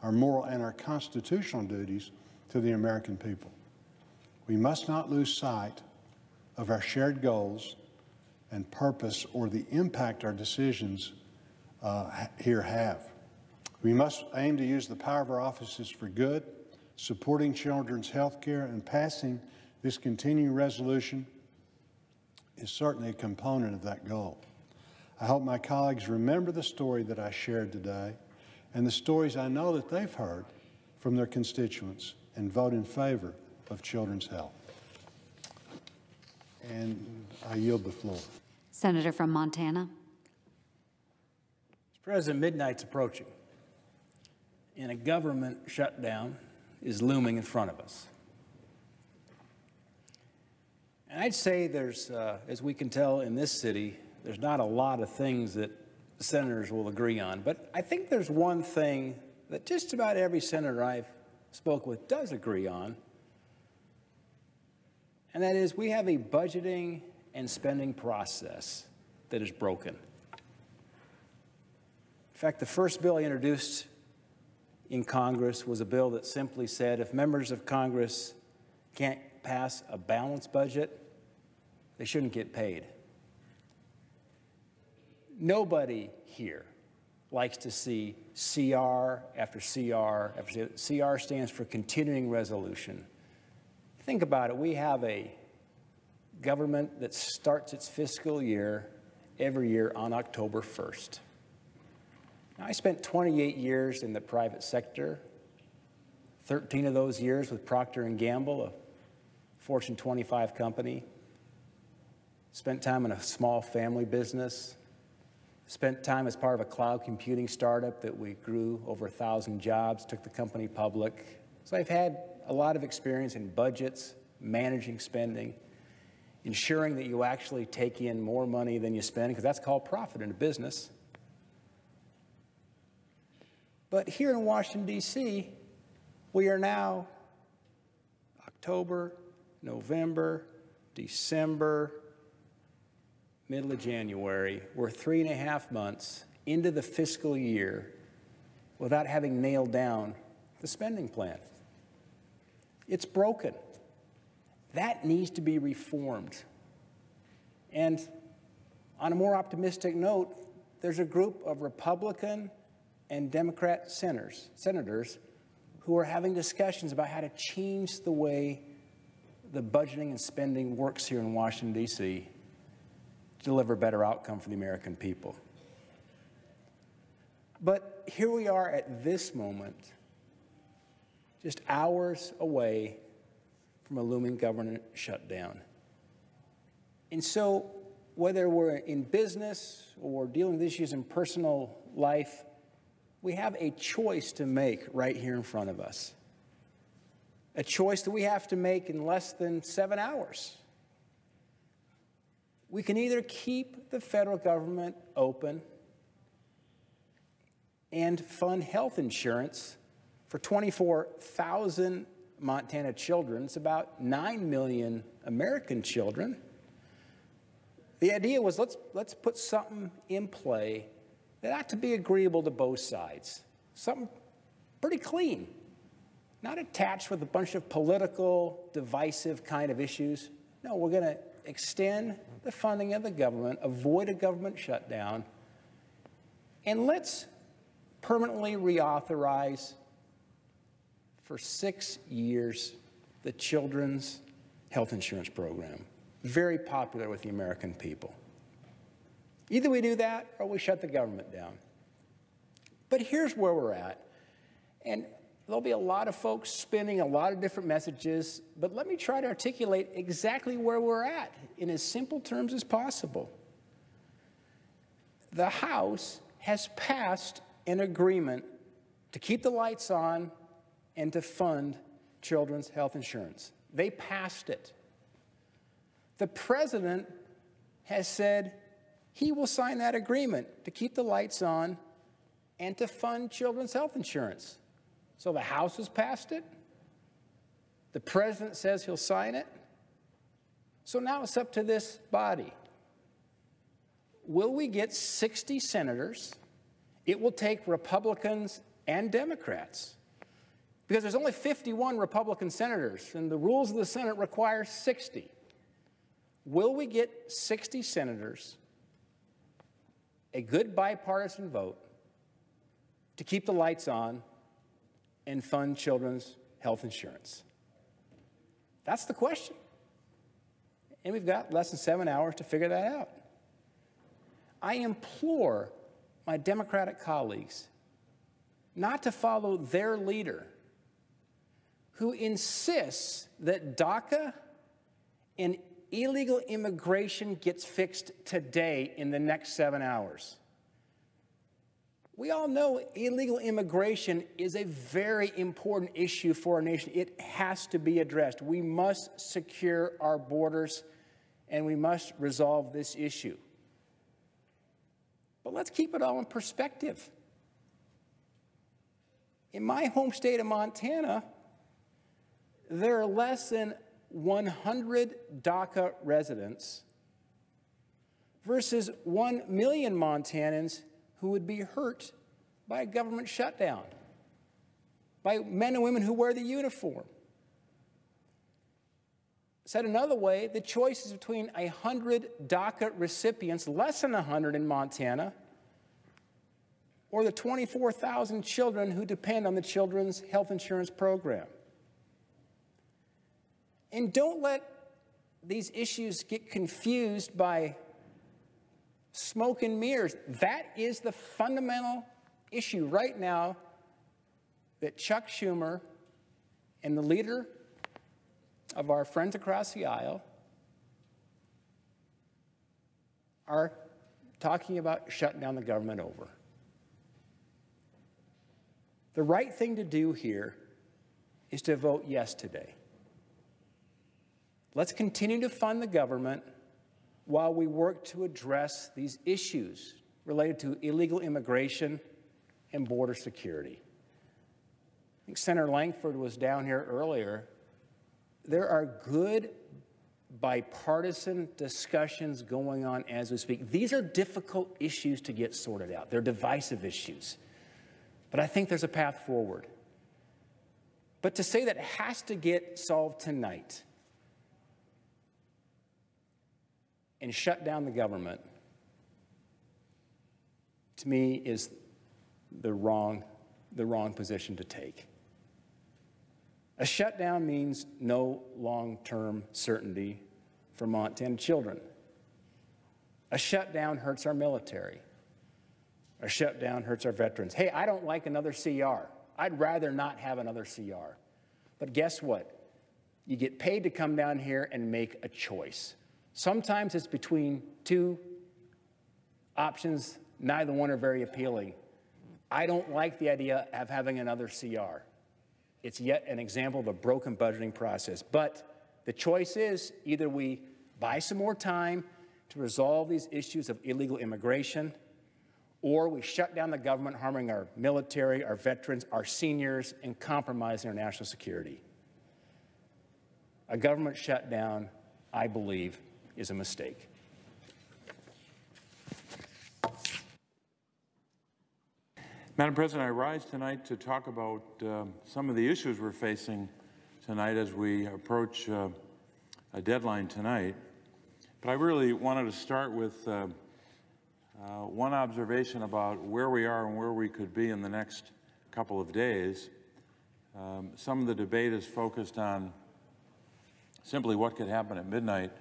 our moral and our constitutional duties to the American people. We must not lose sight of our shared goals and purpose or the impact our decisions here have. We must aim to use the power of our offices for good, supporting children's health care, and passing this continuing resolution is certainly a component of that goal. I hope my colleagues remember the story that I shared today and the stories I know that they've heard from their constituents and vote in favor of children's health. And I yield the floor. Senator from Montana. Mr. President, midnight's approaching, and a government shutdown is looming in front of us. And I'd say there's, as we can tell in this city, there's not a lot of things that senators will agree on. But I think there's one thing that just about every senator I've spoke with does agree on, and that is we have a budgeting and spending process that is broken. In fact, the first bill I introduced in Congress was a bill that simply said if members of Congress can't pass a balanced budget, they shouldn't get paid. Nobody here likes to see CR after CR after CR. CR stands for continuing resolution. Think about it. We have a government that starts its fiscal year every year on October 1st. Now, I spent 28 years in the private sector, 13 of those years with Procter & Gamble, a Fortune 25 company. Spent time in a small family business. Spent time as part of a cloud computing startup that we grew over 1,000 jobs, took the company public. So I've had a lot of experience in budgets, managing spending, ensuring that you actually take in more money than you spend, because that's called profit in a business. But here in Washington, D.C., we are now October, November, December, middle of January. We're 3.5 months into the fiscal year without having nailed down the spending plan. It's broken. That needs to be reformed. And on a more optimistic note, there's a group of Republican and Democrat senators who are having discussions about how to change the way the budgeting and spending works here in Washington, D.C. to deliver a better outcome for the American people. But here we are at this moment, just hours away from a looming government shutdown. And so whether we're in business or dealing with issues in personal life, we have a choice to make right here in front of us. A choice that we have to make in less than 7 hours. We can either keep the federal government open and fund health insurance for 24,000 Montana children. It's about 9 million American children. The idea was let's put something in play that ought to be agreeable to both sides. Something pretty clean, not attached with a bunch of political, divisive kind of issues. No, we're going to extend the funding of the government, avoid a government shutdown, and let's permanently reauthorize for 6 years the Children's Health Insurance Program. Very popular with the American people. Either we do that or we shut the government down. But here's where we're at. And there'll be a lot of folks spinning a lot of different messages, but let me try to articulate exactly where we're at in as simple terms as possible. The House has passed an agreement to keep the lights on and to fund children's health insurance. They passed it. The President has said he will sign that agreement to keep the lights on and to fund children's health insurance. So the House has passed it. The President says he'll sign it. So now it's up to this body. Will we get 60 senators? It will take Republicans and Democrats. Because there's only 51 Republican senators, and the rules of the Senate require 60. Will we get 60 senators, a good bipartisan vote, to keep the lights on and fund children's health insurance? That's the question. And we've got less than 7 hours to figure that out. I implore my Democratic colleagues not to follow their leader, who insists that DACA and illegal immigration gets fixed today in the next 7 hours. We all know illegal immigration is a very important issue for our nation. It has to be addressed. We must secure our borders, and we must resolve this issue. But let's keep it all in perspective. In my home state of Montana, there are less than 100 DACA residents versus 1 million Montanans who would be hurt by a government shutdown, by men and women who wear the uniform. Said another way, the choice is between 100 DACA recipients, less than 100 in Montana, or the 24,000 children who depend on the Children's Health Insurance Program. And don't let these issues get confused by smoke and mirrors. That is the fundamental issue right now that Chuck Schumer and the leader of our friends across the aisle are talking about shutting down the government over. The right thing to do here is to vote yes today. Let's continue to fund the government while we work to address these issues related to illegal immigration and border security. I think Senator Langford was down here earlier. There are good bipartisan discussions going on as we speak. These are difficult issues to get sorted out. They're divisive issues. But I think there's a path forward. But to say that it has to get solved tonight and shut down the government, to me, is the wrong position to take. A shutdown means no long-term certainty for Montana children. A shutdown hurts our military. A shutdown hurts our veterans. Hey, I don't like another CR. I'd rather not have another CR. But guess what? You get paid to come down here and make a choice. Sometimes it's between two options, neither one are very appealing. I don't like the idea of having another CR. It's yet an example of a broken budgeting process. But the choice is either we buy some more time to resolve these issues of illegal immigration, or we shut down the government, harming our military, our veterans, our seniors, and compromising our national security. A government shutdown, I believe, is a mistake. Madam President, I rise tonight to talk about some of the issues we're facing tonight as we approach a deadline tonight. But I really wanted to start with one observation about where we are and where we could be in the next couple of days. Some of the debate is focused on simply what could happen at midnight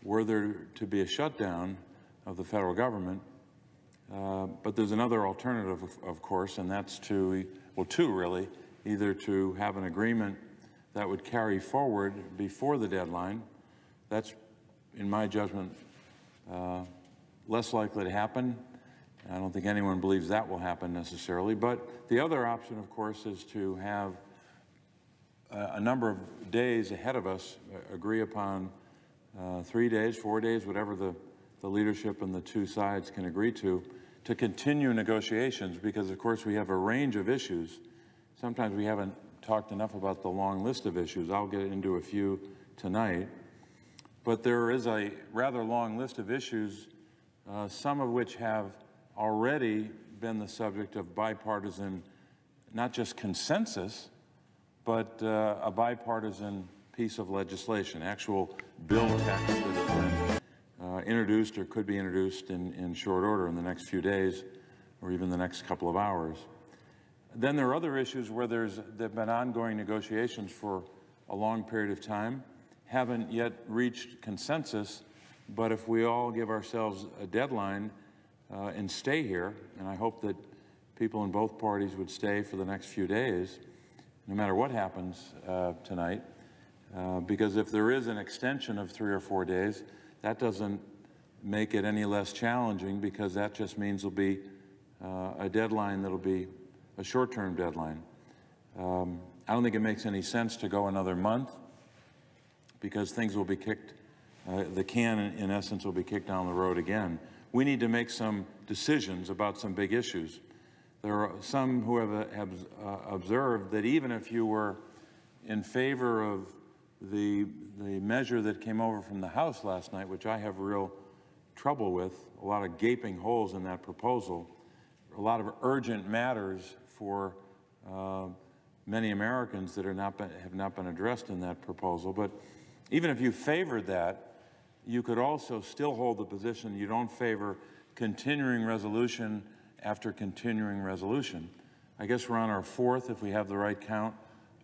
were there to be a shutdown of the federal government. But there's another alternative, of course, and that's two really, either to have an agreement that would carry forward before the deadline. That's, in my judgment, less likely to happen. I don't think anyone believes that will happen necessarily. But the other option, of course, is to have a number of days ahead of us agree upon 3 days, 4 days, whatever the leadership and the two sides can agree to continue negotiations, because, of course, we have a range of issues. Sometimes we haven't talked enough about the long list of issues. I'll get into a few tonight. But there is a rather long list of issues, some of which have already been the subject of bipartisan not just consensus, but a bipartisan piece of legislation, actual bill text that has been introduced or could be introduced in short order in the next few days or even the next couple of hours. Then there are other issues where there have been ongoing negotiations for a long period of time, haven't yet reached consensus, but if we all give ourselves a deadline and stay here, and I hope that people in both parties would stay for the next few days, no matter what happens tonight, because if there is an extension of 3 or 4 days, that doesn't make it any less challenging, because that just means there'll be a deadline that'll be a short-term deadline. I don't think it makes any sense to go another month, because things will be kicked, the can in essence will be kicked down the road again. We need to make some decisions about some big issues. There are some who have observed that even if you were in favor of the measure that came over from the House last night, which I have real trouble with, a lot of gaping holes in that proposal, a lot of urgent matters for many Americans that have not been addressed in that proposal. But even if you favored that, you could also still hold the position you don't favor continuing resolution after continuing resolution. I guess we're on our 4th, if we have the right count,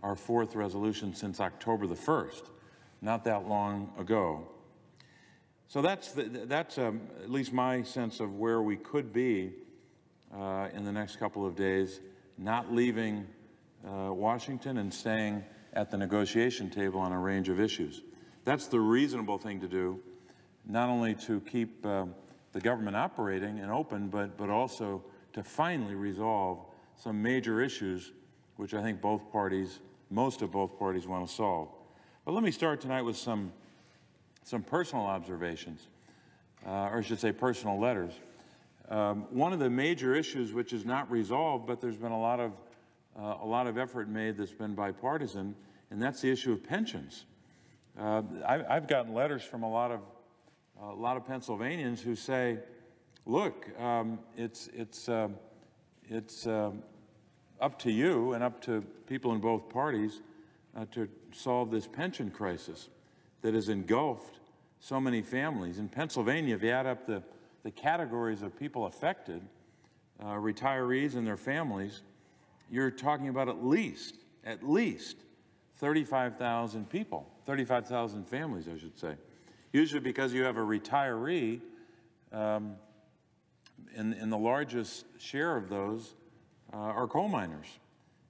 our 4th resolution since October the 1st, not that long ago. So that's at least my sense of where we could be in the next couple of days, not leaving Washington and staying at the negotiation table on a range of issues. That's the reasonable thing to do, not only to keep the government operating and open, but also to finally resolve some major issues which I think both parties, most of both parties, want to solve. But let me start tonight with some personal observations, or I should say personal letters. One of the major issues which is not resolved, but there's been a lot of effort made that's been bipartisan, and that's the issue of pensions. I've gotten letters from a lot of Pennsylvanians who say, look, it's up to you and up to people in both parties to solve this pension crisis that has engulfed so many families. In Pennsylvania, if you add up the categories of people affected, retirees and their families, you're talking about at least 35,000 people, 35,000 families, I should say. Usually because you have a retiree, and the largest share of those are coal miners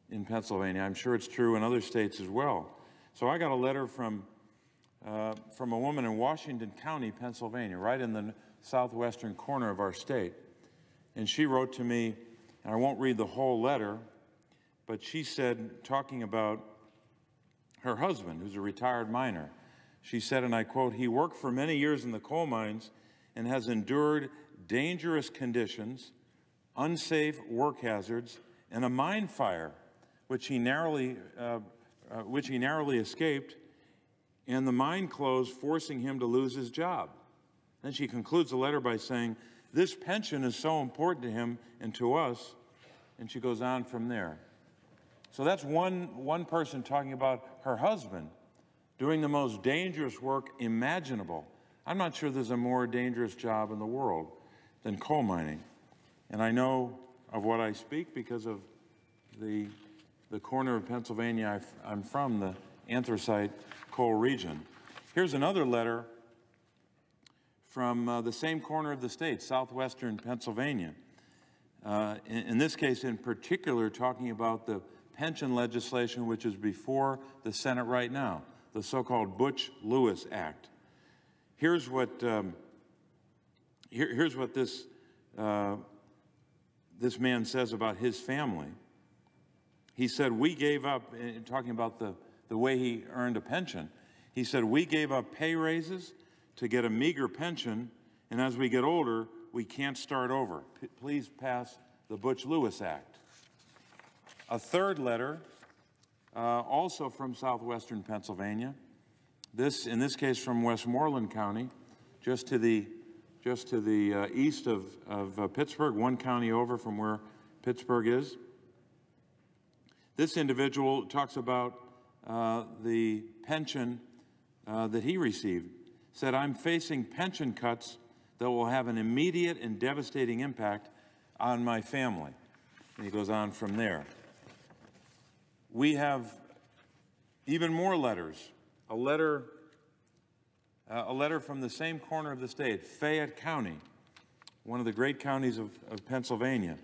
in Pennsylvania. I'm sure it's true in other states as well. So I got a letter from a woman in Washington County, Pennsylvania, right in the southwestern corner of our state. And she wrote to me, and I won't read the whole letter, but she said, talking about her husband, who's a retired miner, she said, and I quote, "He worked for many years in the coal mines and has endured dangerous conditions, unsafe work hazards, and a mine fire, which he narrowly escaped, and the mine closed, forcing him to lose his job." Then she concludes the letter by saying, "This pension is so important to him and to us," and she goes on from there. So that's one person talking about her husband doing the most dangerous work imaginable. I'm not sure there's a more dangerous job in the world than coal mining. And I know of what I speak because of the corner of Pennsylvania I'm from, the anthracite coal region. Here's another letter from the same corner of the state, southwestern Pennsylvania. In this case in particular, talking about the pension legislation which is before the Senate right now, the so-called Butch-Lewis Act. Here's what this man says about his family. He said, "We gave up," talking about the way he earned a pension. He said, "We gave up pay raises to get a meager pension, and as we get older, we can't start over. Please pass the Butch-Lewis Act." A third letter, also from southwestern Pennsylvania, in this case from Westmoreland County, just to the east of Pittsburgh, one county over from where Pittsburgh is. This individual talks about the pension that he received. Said, "I'm facing pension cuts that will have an immediate and devastating impact on my family." And he goes on from there. We have even more letters. A letter from the same corner of the state, Fayette County, one of the great counties of Pennsylvania,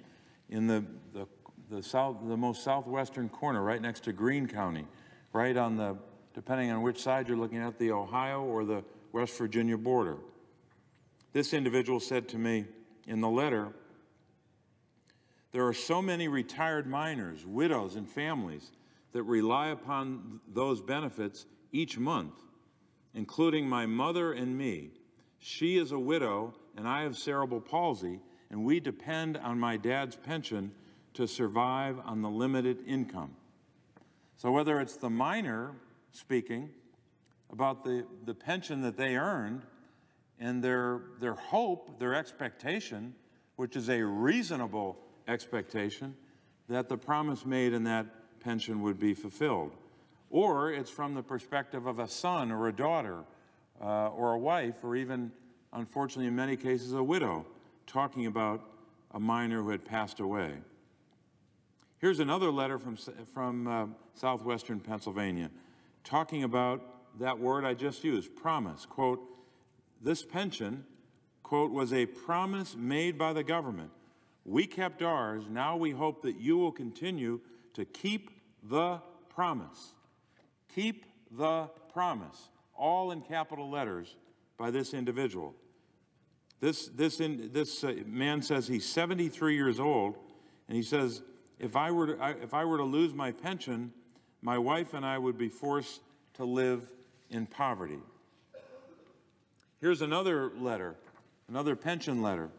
in the most southwestern corner, right next to Greene County, right on the, depending on which side you're looking at, the Ohio or the West Virginia border. This individual said to me in the letter, "There are so many retired miners, widows, and families that rely upon those benefits each month, including my mother and me. She is a widow, and I have cerebral palsy, and we depend on my dad's pension to survive on the limited income." So whether it's the miner speaking about the pension that they earned and their hope, their expectation, which is a reasonable expectation, that the promise made in that pension would be fulfilled. Or it's from the perspective of a son or a daughter or a wife, or even, unfortunately in many cases, a widow, talking about a miner who had passed away. Here's another letter from southwestern Pennsylvania, talking about that word I just used, promise. Quote, "This pension," quote, "was a promise made by the government. We kept ours. Now we hope that you will continue to keep the promise." Keep the promise, all in capital letters by this individual. This man says he's 73 years old, and he says, if I were to lose my pension, my wife and I would be forced to live in poverty. Here's another letter, another pension letter.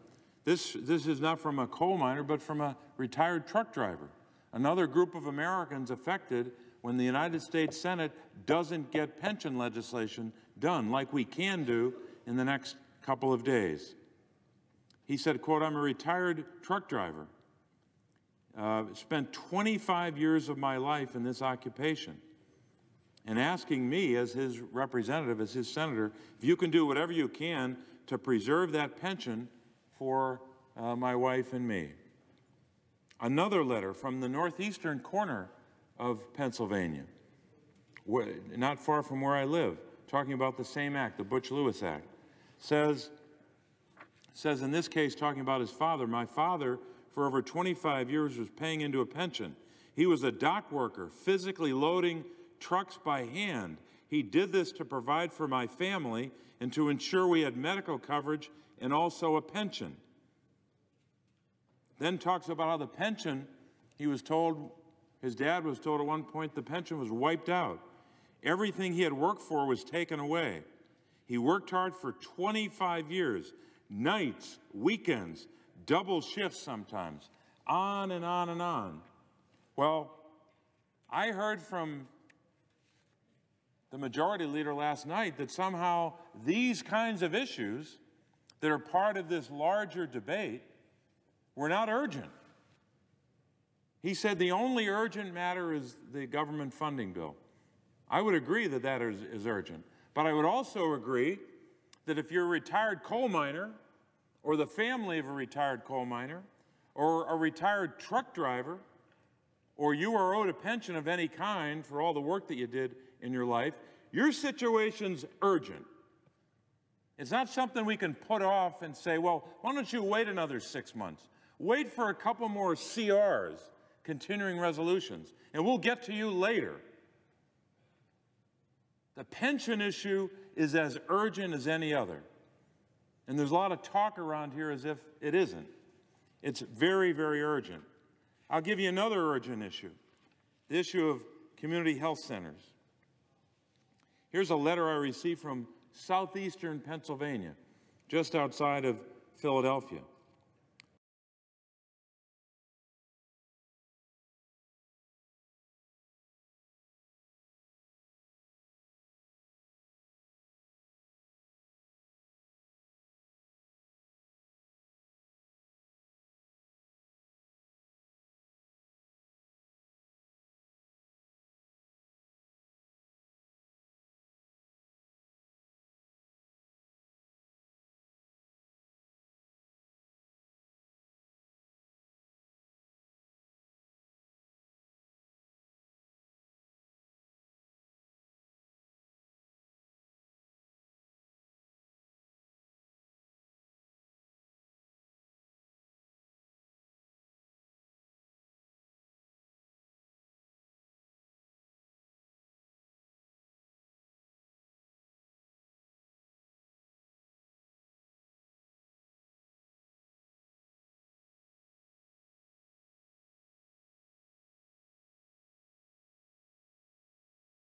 This is not from a coal miner, but from a retired truck driver. Another group of Americans affected when the United States Senate doesn't get pension legislation done, like we can do in the next couple of days. He said, quote, "I'm a retired truck driver. Spent 25 years of my life in this occupation," and asking me as his representative, as his senator, if you can do whatever you can to preserve that pension for my wife and me. Another letter from the northeastern corner of Pennsylvania, not far from where I live, talking about the same act, the Butch-Lewis Act, says in this case, talking about his father, "My father, for over 25 years, was paying into a pension. He was a dock worker, physically loading trucks by hand. He did this to provide for my family and to ensure we had medical coverage and also a pension." Then talks about how the pension, he was told, his dad was told at one point, the pension was wiped out. Everything he had worked for was taken away. He worked hard for 25 years, nights, weekends, double shifts sometimes, on and on and on. Well, I heard from the majority leader last night that somehow these kinds of issues that are part of this larger debate were not urgent. He said the only urgent matter is the government funding bill. I would agree that that is urgent, but I would also agree that if you're a retired coal miner, or the family of a retired coal miner, or a retired truck driver, or you are owed a pension of any kind for all the work that you did in your life, your situation's urgent. It's not something we can put off and say, well, why don't you wait another 6 months? Wait for a couple more CRs, continuing resolutions, and we'll get to you later. The pension issue is as urgent as any other. And there's a lot of talk around here as if it isn't. It's very, very urgent. I'll give you another urgent issue, the issue of community health centers. Here's a letter I received from southeastern Pennsylvania, just outside of Philadelphia.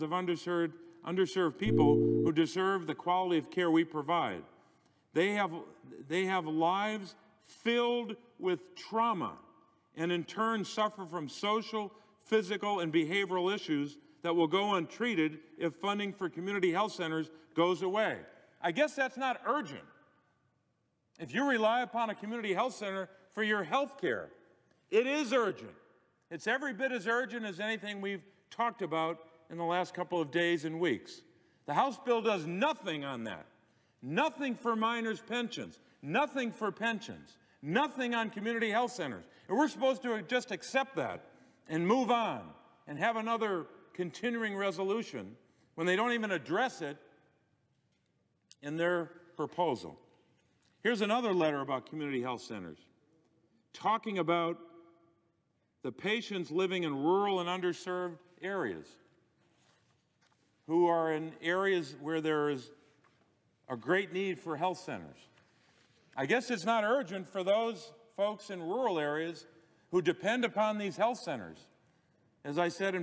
of underserved people who deserve the quality of care we provide. They have lives filled with trauma and in turn suffer from social, physical, and behavioral issues that will go untreated if funding for community health centers goes away. I guess that's not urgent. If you rely upon a community health center for your health care, it is urgent. It's every bit as urgent as anything we've talked about in the last couple of days and weeks. The House bill does nothing on that. Nothing for minors' pensions, nothing for pensions, nothing on community health centers. And we're supposed to just accept that and move on and have another continuing resolution when they don't even address it in their proposal. Here's another letter about community health centers, talking about the patients living in rural and underserved areas, who are in areas where there is a great need for health centers. I guess it's not urgent for those folks in rural areas who depend upon these health centers. As I said in